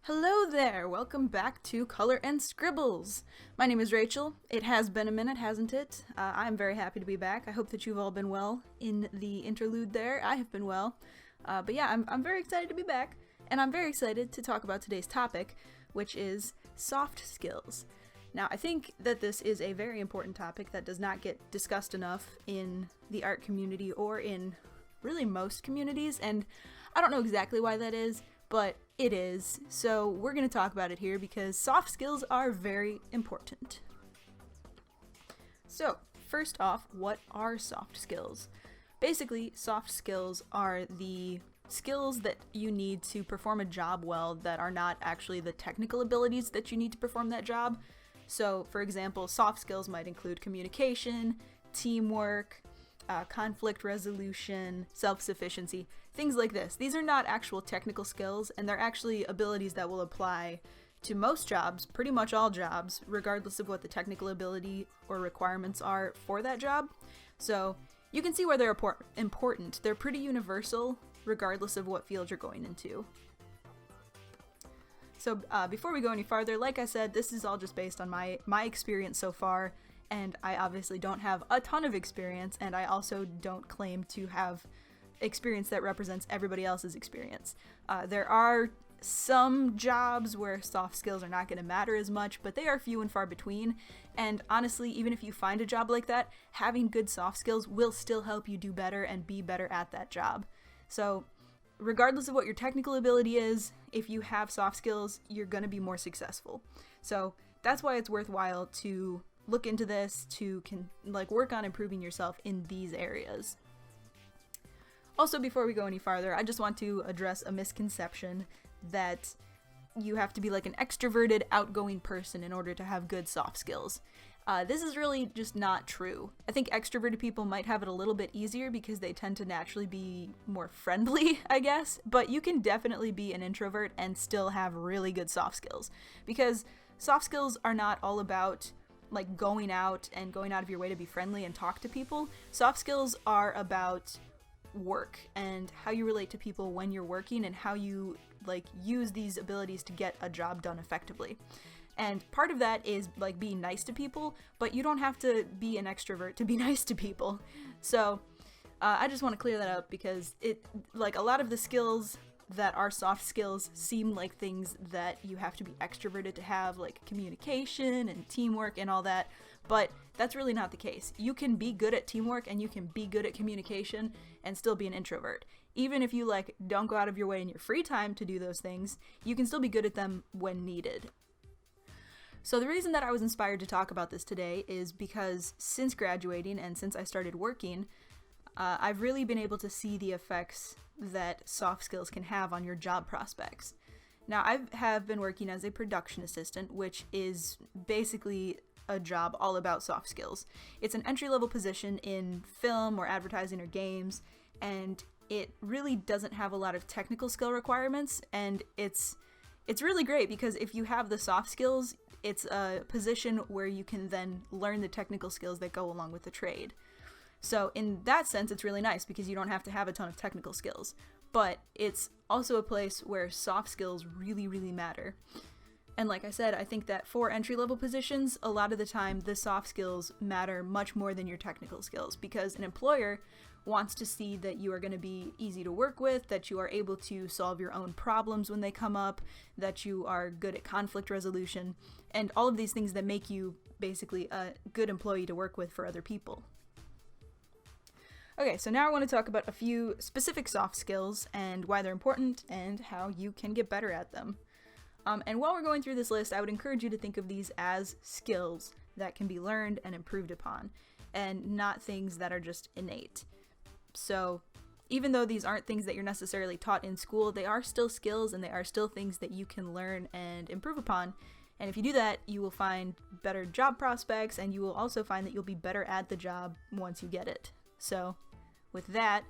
Hello there! Welcome back to Color and Scribbles. My name is Rachel. It has been a minute, hasn't it? I'm very happy to be back. I hope that you've all been well in the interlude there. I have been well. But yeah, I'm very excited to be back, and I'm very excited to talk about today's topic, which is soft skills. Now, I think that this is a very important topic that does not get discussed enough in the art community or in really most communities, and I don't know exactly why that is, but it is. So we're going to talk about it here because soft skills are very important. So, first off, what are soft skills? Basically, soft skills are the skills that you need to perform a job well that are not actually the technical abilities that you need to perform that job. So, for example, soft skills might include communication, teamwork, conflict resolution, self-sufficiency, things like this. These are not actual technical skills, and they're actually abilities that will apply to most jobs, pretty much all jobs, regardless of what the technical ability or requirements are for that job. So you can see where they're important. They're pretty universal, regardless of what field you're going into. So before we go any farther, like I said, this is all just based on my experience so far, and I obviously don't have a ton of experience, and I also don't claim to have experience that represents everybody else's experience. There are some jobs where soft skills are not going to matter as much, but they are few and far between, and honestly, even if you find a job like that, having good soft skills will still help you do better and be better at that job. So, regardless of what your technical ability is, if you have soft skills, you're going to be more successful. So, that's why it's worthwhile to look into this, to work on improving yourself in these areas. Also, before we go any farther, I just want to address a misconception that you have to be like an extroverted, outgoing person in order to have good soft skills. This is really just not true. I think extroverted people might have it a little bit easier because they tend to naturally be more friendly, I guess, but you can definitely be an introvert and still have really good soft skills, because soft skills are not all about like going out of your way to be friendly and talk to people. Soft skills are about work and how you relate to people when you're working and how you use these abilities to get a job done effectively. And part of that is being nice to people, but you don't have to be an extrovert to be nice to people. So I just want to clear that up because a lot of the skills that are soft skills seem like things that you have to be extroverted to have, like communication and teamwork and all that, but that's really not the case. You can be good at teamwork and you can be good at communication and still be an introvert. Even if you don't go out of your way in your free time to do those things, you can still be good at them when needed. So the reason that I was inspired to talk about this today is because since graduating and since I started working, I've really been able to see the effects that soft skills can have on your job prospects. Now, I have been working as a production assistant, which is basically a job all about soft skills. It's an entry-level position in film or advertising or games, and it really doesn't have a lot of technical skill requirements, and it's really great because if you have the soft skills, it's a position where you can then learn the technical skills that go along with the trade. So in that sense, it's really nice because you don't have to have a ton of technical skills. But it's also a place where soft skills really, really matter. And like I said, I think that for entry-level positions, a lot of the time, the soft skills matter much more than your technical skills, because an employer wants to see that you are going to be easy to work with, that you are able to solve your own problems when they come up, that you are good at conflict resolution, and all of these things that make you basically a good employee to work with for other people. Okay, so now I want to talk about a few specific soft skills and why they're important and how you can get better at them. And while we're going through this list, I would encourage you to think of these as skills that can be learned and improved upon, and not things that are just innate. So even though these aren't things that you're necessarily taught in school, they are still skills and they are still things that you can learn and improve upon. And if you do that, you will find better job prospects, and you will also find that you'll be better at the job once you get it. So with that,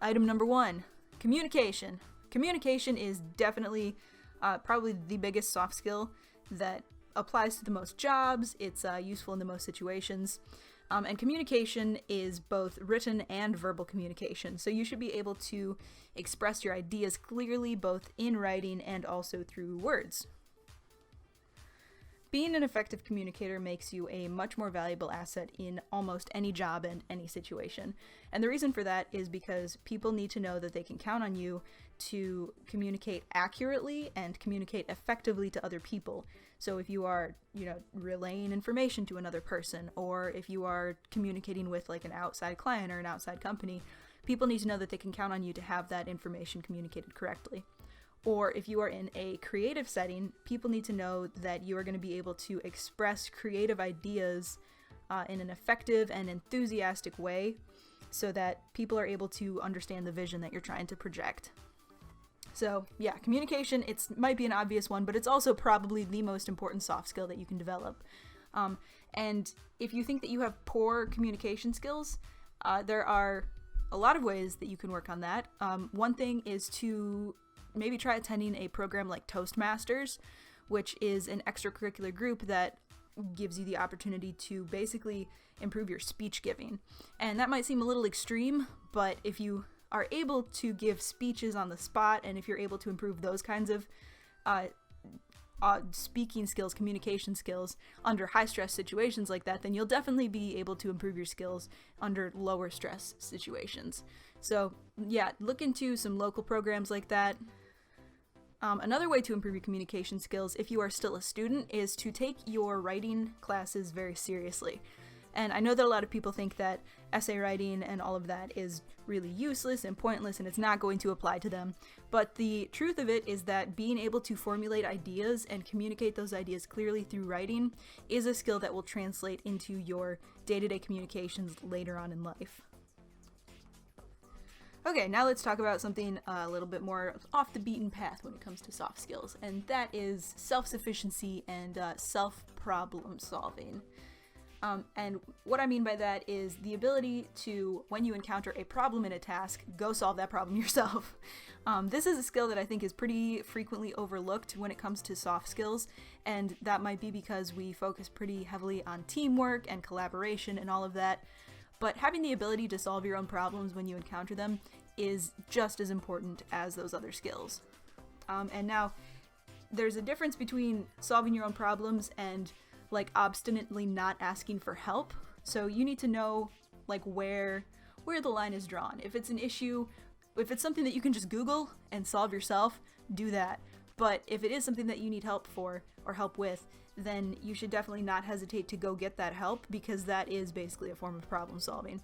item number 1, communication. Communication is definitely probably the biggest soft skill that applies to the most jobs. It's useful in the most situations. And communication is both written and verbal communication, so you should be able to express your ideas clearly both in writing and also through words. Being an effective communicator makes you a much more valuable asset in almost any job and any situation. And the reason for that is because people need to know that they can count on you to communicate accurately and communicate effectively to other people. So if you are, relaying information to another person, or if you are communicating with like an outside client or an outside company, people need to know that they can count on you to have that information communicated correctly. Or if you are in a creative setting, people need to know that you are going to be able to express creative ideas in an effective and enthusiastic way so that people are able to understand the vision that you're trying to project. So yeah, communication, it might be an obvious one, but it's also probably the most important soft skill that you can develop. And if you think that you have poor communication skills, there are a lot of ways that you can work on that. One thing is to maybe try attending a program like Toastmasters, which is an extracurricular group that gives you the opportunity to basically improve your speech giving. And that might seem a little extreme, but if you are able to give speeches on the spot, and if you're able to improve those kinds of speaking skills, communication skills under high stress situations like that, then you'll definitely be able to improve your skills under lower stress situations. So yeah, look into some local programs like that. Another way to improve your communication skills, if you are still a student, is to take your writing classes very seriously. And I know that a lot of people think that essay writing and all of that is really useless and pointless and it's not going to apply to them. But the truth of it is that being able to formulate ideas and communicate those ideas clearly through writing is a skill that will translate into your day-to-day communications later on in life. Okay, now let's talk about something a little bit more off the beaten path when it comes to soft skills, and that is self-sufficiency and self-problem solving. And what I mean by that is the ability to, when you encounter a problem in a task, go solve that problem yourself. This is a skill that I think is pretty frequently overlooked when it comes to soft skills, and that might be because we focus pretty heavily on teamwork and collaboration and all of that. But having the ability to solve your own problems when you encounter them is just as important as those other skills. And now, there's a difference between solving your own problems and like obstinately not asking for help. So you need to know like where the line is drawn. If it's an issue, if it's something that you can just Google and solve yourself, do that. But if it is something that you need help for or help with, then you should definitely not hesitate to go get that help, because that is basically a form of problem solving.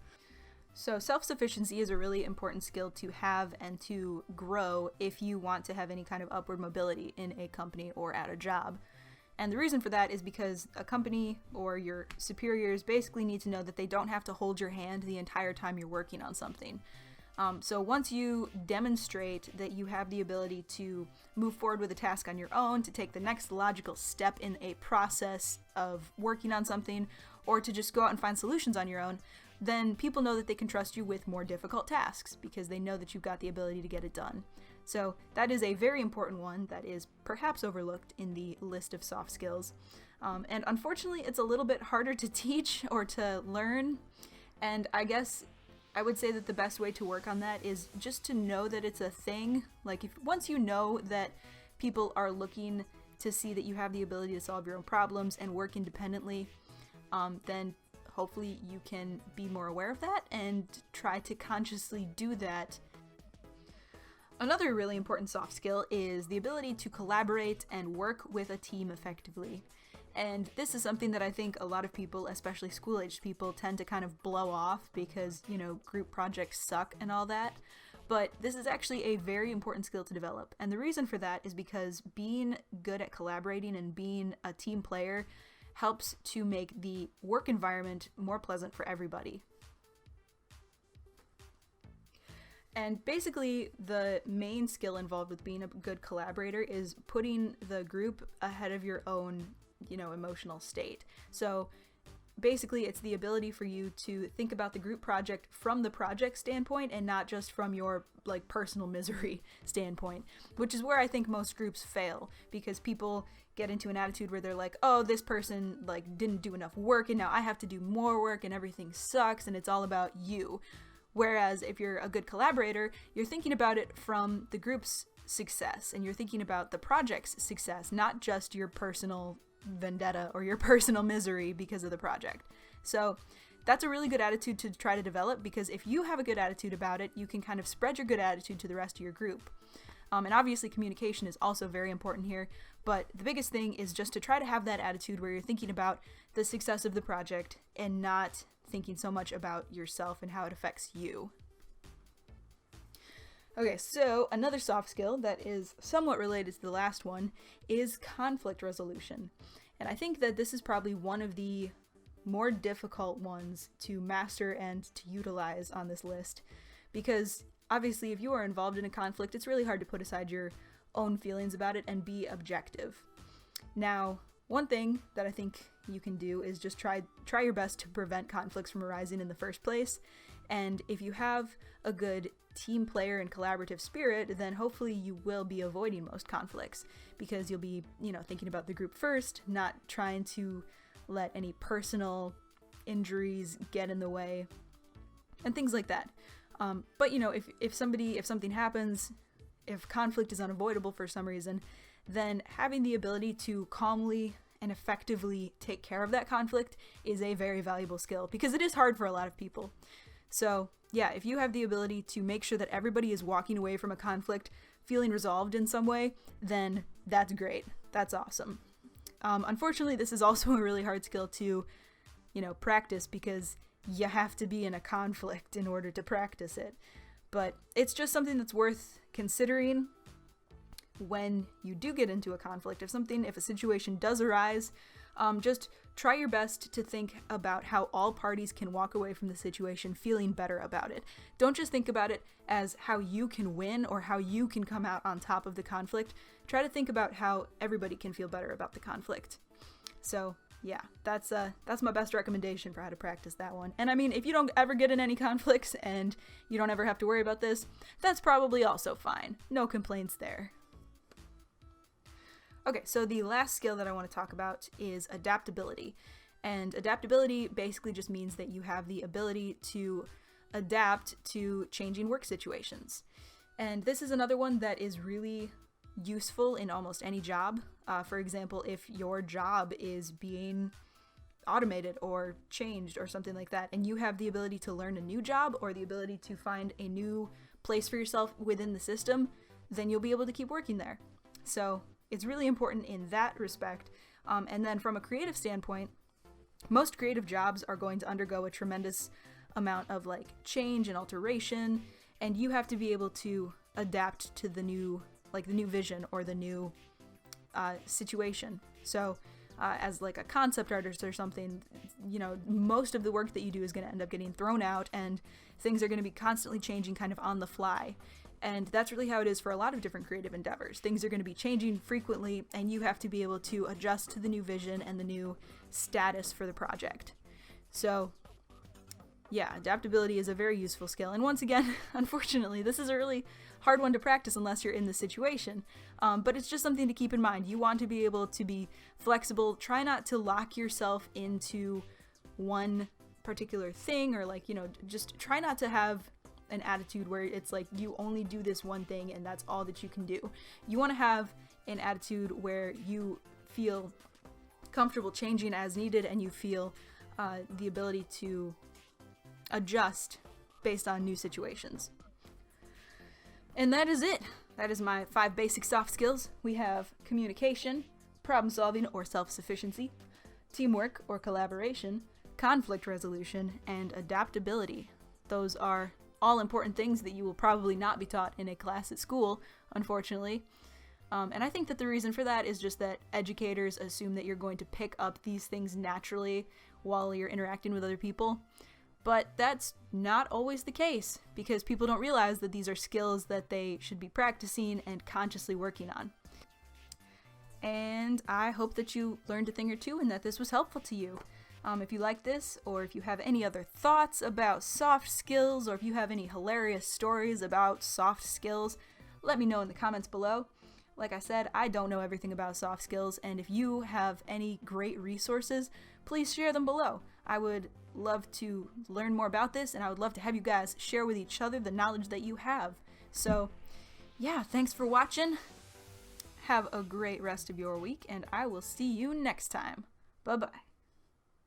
So self-sufficiency is a really important skill to have and to grow if you want to have any kind of upward mobility in a company or at a job. And the reason for that is because a company or your superiors basically need to know that they don't have to hold your hand the entire time you're working on something. So once you demonstrate that you have the ability to move forward with a task on your own, to take the next logical step in a process of working on something, or to just go out and find solutions on your own, then people know that they can trust you with more difficult tasks because they know that you've got the ability to get it done. So that is a very important one that is perhaps overlooked in the list of soft skills. And unfortunately, it's a little bit harder to teach or to learn. And I guess I would say that the best way to work on that is just to know that it's a thing. Like once you know that people are looking to see that you have the ability to solve your own problems and work independently, then hopefully you can be more aware of that and try to consciously do that. Another really important soft skill is the ability to collaborate and work with a team effectively. And this is something that I think a lot of people, especially school-aged people, tend to kind of blow off because, group projects suck and all that. But this is actually a very important skill to develop. And the reason for that is because being good at collaborating and being a team player helps to make the work environment more pleasant for everybody. And basically, the main skill involved with being a good collaborator is putting the group ahead of your own emotional state. So basically it's the ability for you to think about the group project from the project standpoint and not just from your like personal misery standpoint, which is where I think most groups fail, because people get into an attitude where they're like, oh, this person like didn't do enough work and now I have to do more work and everything sucks and it's all about you. Whereas if you're a good collaborator, you're thinking about it from the group's success and you're thinking about the project's success, not just your personal vendetta or your personal misery because of the project. So that's a really good attitude to try to develop, because if you have a good attitude about it, you can kind of spread your good attitude to the rest of your group. And obviously communication is also very important here, but the biggest thing is just to try to have that attitude where you're thinking about the success of the project and not thinking so much about yourself and how it affects you. Okay, so another soft skill that is somewhat related to the last one is conflict resolution. And I think that this is probably one of the more difficult ones to master and to utilize on this list, because obviously if you are involved in a conflict, it's really hard to put aside your own feelings about it and be objective. Now, one thing that I think you can do is just try your best to prevent conflicts from arising in the first place. And if you have a good team player and collaborative spirit, then hopefully you will be avoiding most conflicts, because you'll be, thinking about the group first, not trying to let any personal injuries get in the way and things like that. But if something happens, if conflict is unavoidable for some reason, then having the ability to calmly and effectively take care of that conflict is a very valuable skill, because it is hard for a lot of people. So yeah, if you have the ability to make sure that everybody is walking away from a conflict feeling resolved in some way, then that's great. That's awesome. Unfortunately, this is also a really hard skill to, practice, because you have to be in a conflict in order to practice it. But it's just something that's worth considering when you do get into a conflict. If a situation does arise, just try your best to think about how all parties can walk away from the situation feeling better about it. Don't just think about it as how you can win or how you can come out on top of the conflict. Try to think about how everybody can feel better about the conflict. So yeah, that's my best recommendation for how to practice that one. And I mean, if you don't ever get in any conflicts and you don't ever have to worry about this, that's probably also fine. No complaints there. Okay, so the last skill that I want to talk about is adaptability. And adaptability basically just means that you have the ability to adapt to changing work situations. And this is another one that is really useful in almost any job. For example, if your job is being automated or changed or something like that, and you have the ability to learn a new job or the ability to find a new place for yourself within the system, then you'll be able to keep working there. So it's really important in that respect. And then from a creative standpoint, most creative jobs are going to undergo a tremendous amount of change and alteration, and you have to be able to adapt to the new vision or the new situation. So as a concept artist or something, most of the work that you do is going to end up getting thrown out, and things are going to be constantly changing kind of on the fly. And that's really how it is for a lot of different creative endeavors. Things are going to be changing frequently, and you have to be able to adjust to the new vision and the new status for the project. So yeah, adaptability is a very useful skill. And once again, unfortunately, this is a really hard one to practice unless you're in the situation. But it's just something to keep in mind. You want to be able to be flexible. Try not to lock yourself into one particular thing, or just try not to have an attitude where it's you only do this one thing and that's all that you can do. You want to have an attitude where you feel comfortable changing as needed, and you feel the ability to adjust based on new situations. And that is it. That is my 5 basic soft skills. We have communication, problem solving or self-sufficiency, teamwork or collaboration, conflict resolution, and adaptability. Those are all important things that you will probably not be taught in a class at school, unfortunately. And I think that the reason for that is just that educators assume that you're going to pick up these things naturally while you're interacting with other people. But that's not always the case, because people don't realize that these are skills that they should be practicing and consciously working on. And I hope that you learned a thing or two and that this was helpful to you. If you like this, or if you have any other thoughts about soft skills, or if you have any hilarious stories about soft skills, let me know in the comments below. Like I said, I don't know everything about soft skills, and if you have any great resources, please share them below. I would love to learn more about this, and I would love to have you guys share with each other the knowledge that you have. So, yeah, thanks for watching. Have a great rest of your week, and I will see you next time. Bye-bye.